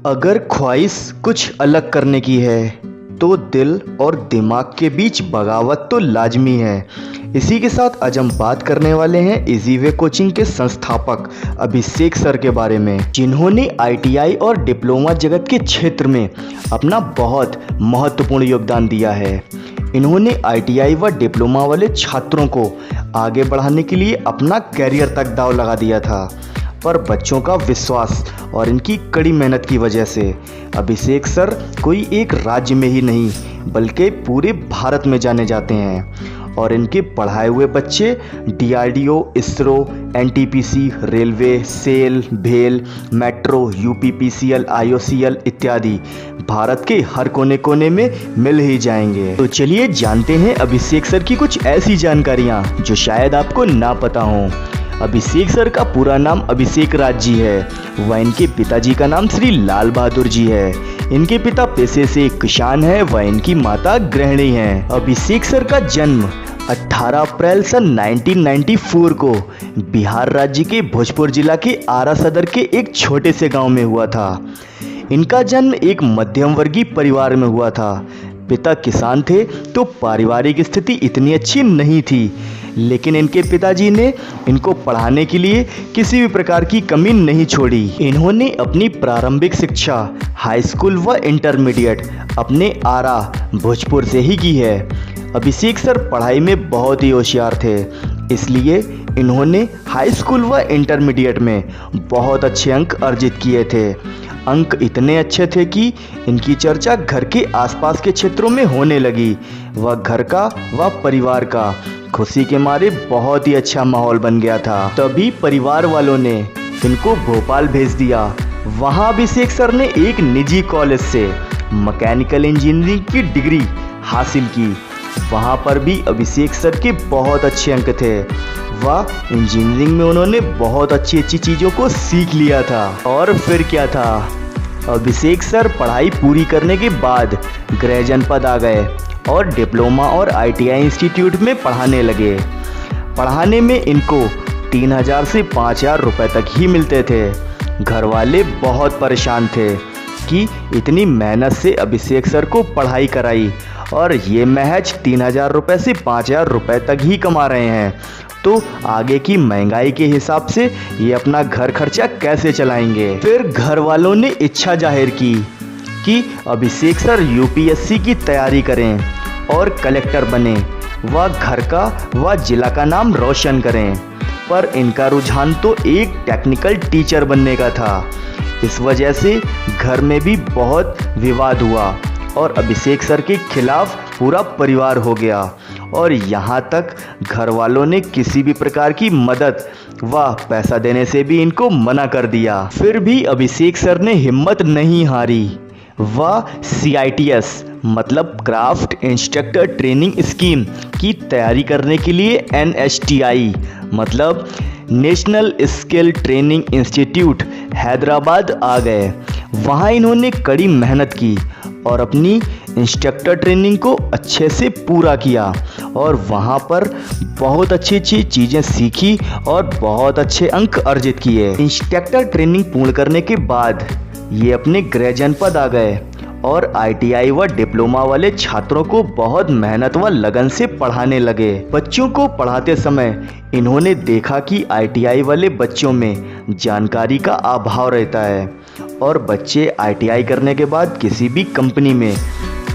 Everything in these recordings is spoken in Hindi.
अगर ख्वाहिश कुछ अलग करने की है तो दिल और दिमाग के बीच बगावत तो लाजमी है। इसी के साथ आज हम बात करने वाले हैं इजी वे कोचिंग के संस्थापक अभिषेक सर के बारे में, जिन्होंने आईटीआई और डिप्लोमा जगत के क्षेत्र में अपना बहुत महत्वपूर्ण योगदान दिया है। इन्होंने आईटीआई व डिप्लोमा वाले छात्रों को आगे बढ़ाने के लिए अपना करियर तक दांव लगा दिया था, पर बच्चों का विश्वास और इनकी कड़ी मेहनत की वजह से अभिषेक सर कोई एक राज्य में ही नहीं बल्कि पूरे भारत में जाने जाते हैं और इनके पढ़ाए हुए बच्चे DRDO, ISRO, NTPC, railway, SAIL, भेल, मेट्रो, यूपीपीसीएल, आईओसीएल इत्यादि भारत के हर कोने कोने में मिल ही जाएंगे। तो चलिए जानते हैं अभिषेक सर की कुछ ऐसी जानकारियाँ जो शायद आपको ना पता हों। अभिषेक सर का पूरा नाम अभिषेक राज जी है। वह इनके पिताजी का नाम श्री लाल बहादुर जी है। इनके पिता पेशे से किसान है व इनकी माता गृहिणी हैं। अभिषेक सर का जन्म 18 अप्रैल सन 1994 को बिहार राज्य के भोजपुर जिला के आरा सदर के एक छोटे से गांव में हुआ था। इनका जन्म एक मध्यम वर्गीय परिवार में हुआ था। पिता किसान थे तो पारिवारिक स्थिति इतनी अच्छी नहीं थी, लेकिन इनके पिताजी ने इनको पढ़ाने के लिए किसी भी प्रकार की कमी नहीं छोड़ी। इन्होंने अपनी प्रारंभिक शिक्षा हाई स्कूल व इंटरमीडिएट अपने आरा भोजपुर से ही की है। अभिषेक सर पढ़ाई में बहुत ही होशियार थे, इसलिए इन्होंने हाई स्कूल व इंटरमीडिएट में बहुत अच्छे अंक अर्जित किए थे। अंक इतने अच्छे थे कि इनकी चर्चा घर के आसपास के क्षेत्रों में होने लगी। वह घर का व परिवार का खुशी के मारे बहुत ही अच्छा माहौल बन गया था। तभी परिवार वालों ने इनको भोपाल भेज दिया। वहां अभिषेक सर ने एक निजी कॉलेज से मैकेनिकल इंजीनियरिंग की डिग्री हासिल की। वहां पर भी अभिषेक सर के बहुत अच्छे अंक थे। वह इंजीनियरिंग में उन्होंने बहुत अच्छी अच्छी चीज़ों को सीख लिया था। और फिर क्या था, अभिषेक सर पढ़ाई पूरी करने के बाद गृह जनपद आ गए और डिप्लोमा और आईटीआई इंस्टीट्यूट में पढ़ाने लगे। पढ़ाने में इनको 3000 से 5000 रुपये तक ही मिलते थे। घर वाले बहुत परेशान थे कि इतनी मेहनत से अभिषेक सर को पढ़ाई कराई और ये महज 3000 रुपये से 5000 रुपये तक ही कमा रहे हैं, तो आगे की महंगाई के हिसाब से ये अपना घर खर्चा कैसे चलाएंगे। फिर घर वालों ने इच्छा जाहिर की कि अभिषेक सर यूपीएससी की तैयारी करें और कलेक्टर बने व घर का व जिला का नाम रोशन करें। पर इनका रुझान तो एक टेक्निकल टीचर बनने का था। इस वजह से घर में भी बहुत विवाद हुआ और अभिषेक सर के खिलाफ पूरा परिवार हो गया और यहाँ तक घर वालों ने किसी भी प्रकार की मदद व पैसा देने से भी इनको मना कर दिया। फिर भी अभिषेक सर ने हिम्मत नहीं हारी। वह CITS मतलब क्राफ्ट इंस्ट्रक्टर ट्रेनिंग स्कीम की तैयारी करने के लिए NSTI मतलब national skill training institute Hyderabad आ गए। वहाँ इन्होंने कड़ी मेहनत की और अपनी इंस्ट्रक्टर ट्रेनिंग को अच्छे से पूरा किया और वहाँ पर बहुत अच्छी अच्छी चीज़ें सीखी और बहुत अच्छे अंक अर्जित किए। इंस्ट्रक्टर ट्रेनिंग पूर्ण करने के बाद ये अपने गृह जनपद आ गए और आईटीआई व डिप्लोमा वाले छात्रों को बहुत मेहनत व लगन से पढ़ाने लगे। बच्चों को पढ़ाते समय इन्होंने देखा कि आईटीआई वाले बच्चों में जानकारी का अभाव रहता है और बच्चे आईटीआई करने के बाद किसी भी कंपनी में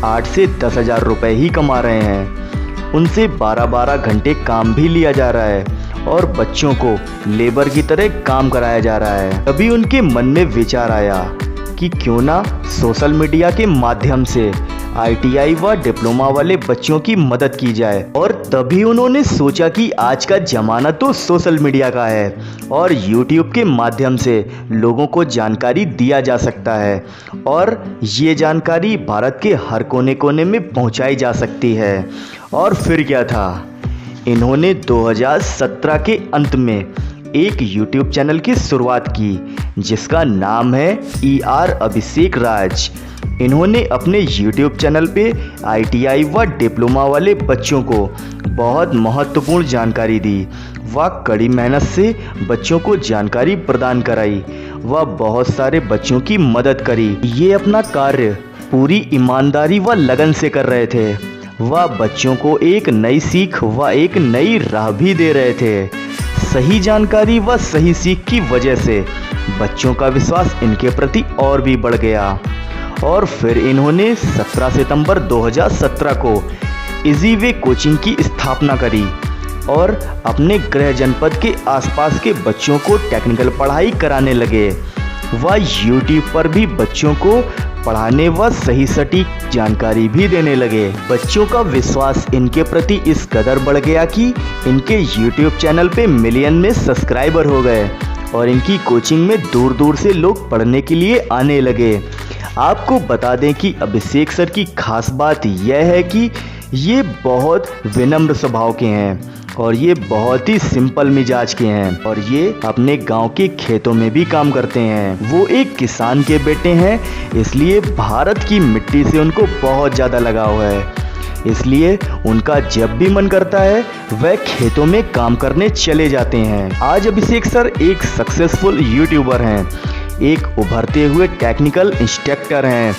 8 से 10 हज़ार रुपये ही कमा रहे हैं। उनसे 12-12 घंटे काम भी लिया जा रहा है और बच्चों को लेबर की तरह काम कराया जा रहा है। तभी उनके मन में विचार आया कि क्यों ना सोशल मीडिया के माध्यम से आईटीआई व डिप्लोमा वाले बच्चों की मदद की जाए। और तभी उन्होंने सोचा कि आज का ज़माना तो सोशल मीडिया का है और यूट्यूब के माध्यम से लोगों को जानकारी दिया जा सकता है और ये जानकारी भारत के हर कोने कोने में पहुंचाई जा सकती है। और फिर क्या था, इन्होंने 2017 के अंत में एक YouTube चैनल की शुरुआत की जिसका नाम है ER अभिषेक राज। इन्होंने अपने YouTube चैनल पे आईटीआई व डिप्लोमा वाले बच्चों को बहुत महत्वपूर्ण जानकारी दी व कड़ी मेहनत से बच्चों को जानकारी प्रदान कराई व बहुत सारे बच्चों की मदद करी। ये अपना कार्य पूरी ईमानदारी व लगन से कर रहे थे। वह बच्चों को एक नई सीख व एक नई राह भी दे रहे थे। सही जानकारी व सही सीख की वजह से बच्चों का विश्वास इनके प्रति और भी बढ़ गया और फिर इन्होंने 17 सितंबर 2017 को इजी वे कोचिंग की स्थापना करी और अपने गृह जनपद के आसपास के बच्चों को टेक्निकल पढ़ाई कराने लगे। वह यूट्यूब पर भी बच्चों को पढ़ाने व सही सटीक जानकारी भी देने लगे। बच्चों का विश्वास इनके प्रति इस कदर बढ़ गया कि इनके यूट्यूब चैनल पे मिलियन में सब्सक्राइबर हो गए और इनकी कोचिंग में दूर दूर से लोग पढ़ने के लिए आने लगे। आपको बता दें कि अभिषेक सर की खास बात यह है कि ये बहुत विनम्र स्वभाव के हैं और ये बहुत ही सिंपल मिजाज के हैं और ये अपने गांव के खेतों में भी काम करते हैं। वो एक किसान के बेटे हैं, इसलिए भारत की मिट्टी से उनको बहुत ज़्यादा लगाव है। इसलिए उनका जब भी मन करता है वह खेतों में काम करने चले जाते हैं। आज अभिषेक सर एक सक्सेसफुल यूट्यूबर हैं, एक उभरते हुए टेक्निकल इंस्ट्रक्टर हैं।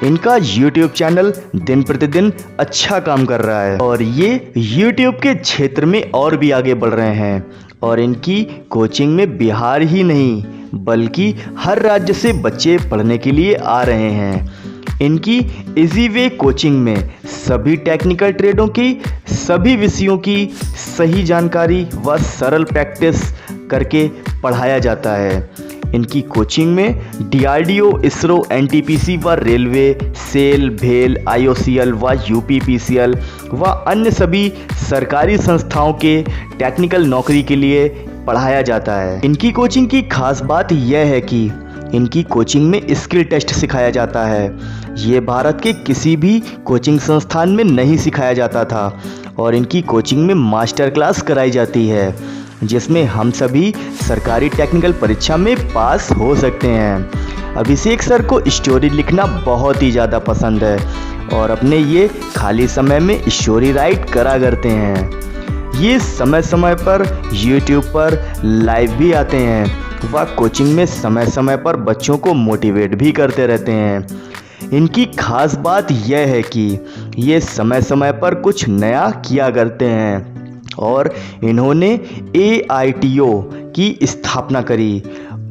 इनका YouTube चैनल दिन प्रतिदिन अच्छा काम कर रहा है और ये YouTube के क्षेत्र में और भी आगे बढ़ रहे हैं और इनकी कोचिंग में बिहार ही नहीं बल्कि हर राज्य से बच्चे पढ़ने के लिए आ रहे हैं। इनकी इजी वे कोचिंग में सभी टेक्निकल ट्रेडों की सभी विषयों की सही जानकारी व सरल प्रैक्टिस करके पढ़ाया जाता है। इनकी कोचिंग में DRDO, इसरो, NTPC व रेलवे, सेल, भेल, IOCL व UPPCL व अन्य सभी सरकारी संस्थाओं के टेक्निकल नौकरी के लिए पढ़ाया जाता है। इनकी कोचिंग की खास बात यह है कि इनकी कोचिंग में स्किल टेस्ट सिखाया जाता है। ये भारत के किसी भी कोचिंग संस्थान में नहीं सिखाया जाता था और इनकी कोचिंग में मास्टर क्लास कराई जाती है जिसमें हम सभी सरकारी टेक्निकल परीक्षा में पास हो सकते हैं। अभिषेक सर को स्टोरी लिखना बहुत ही ज़्यादा पसंद है और अपने ये खाली समय में स्टोरी राइट करा करते हैं। ये समय समय पर YouTube पर लाइव भी आते हैं व कोचिंग में समय समय पर बच्चों को मोटिवेट भी करते रहते हैं। इनकी खास बात यह है कि ये समय समय पर कुछ नया किया करते हैं और इन्होंने AITO की स्थापना करी,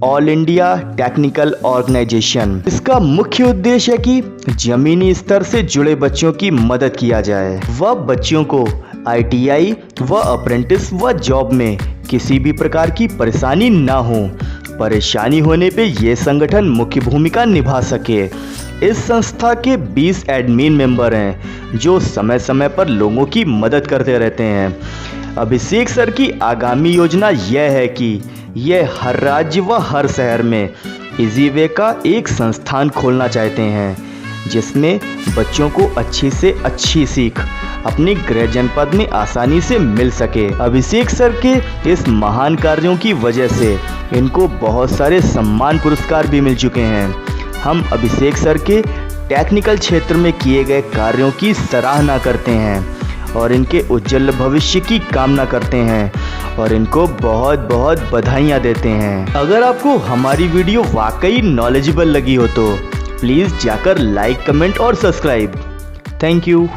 ऑल इंडिया टेक्निकल ऑर्गेनाइजेशन। इसका मुख्य उद्देश्य है कि जमीनी स्तर से जुड़े बच्चों की मदद किया जाए व बच्चों को ITI व अप्रेंटिस व जॉब में किसी भी प्रकार की परेशानी ना हो। परेशानी होने पे ये संगठन मुख्य भूमिका निभा सके। इस संस्था के 20 एडमिन मेंबर हैं जो समय समय पर लोगों की मदद करते रहते हैं। अभिषेक सर की आगामी योजना यह है कि यह हर राज्य व हर शहर में इजी वे का एक संस्थान खोलना चाहते हैं जिसमें बच्चों को अच्छी से अच्छी सीख अपने गृह जनपद में आसानी से मिल सके। अभिषेक सर के इस महान कार्यों की वजह से इनको बहुत सारे सम्मान पुरस्कार भी मिल चुके हैं। हम अभिषेक सर के टेक्निकल क्षेत्र में किए गए कार्यों की सराहना करते हैं और इनके उज्जवल भविष्य की कामना करते हैं और इनको बहुत बहुत बधाइयाँ देते हैं। अगर आपको हमारी वीडियो वाकई नॉलेजेबल लगी हो तो प्लीज़ जाकर लाइक, कमेंट और सब्सक्राइब। Thank you.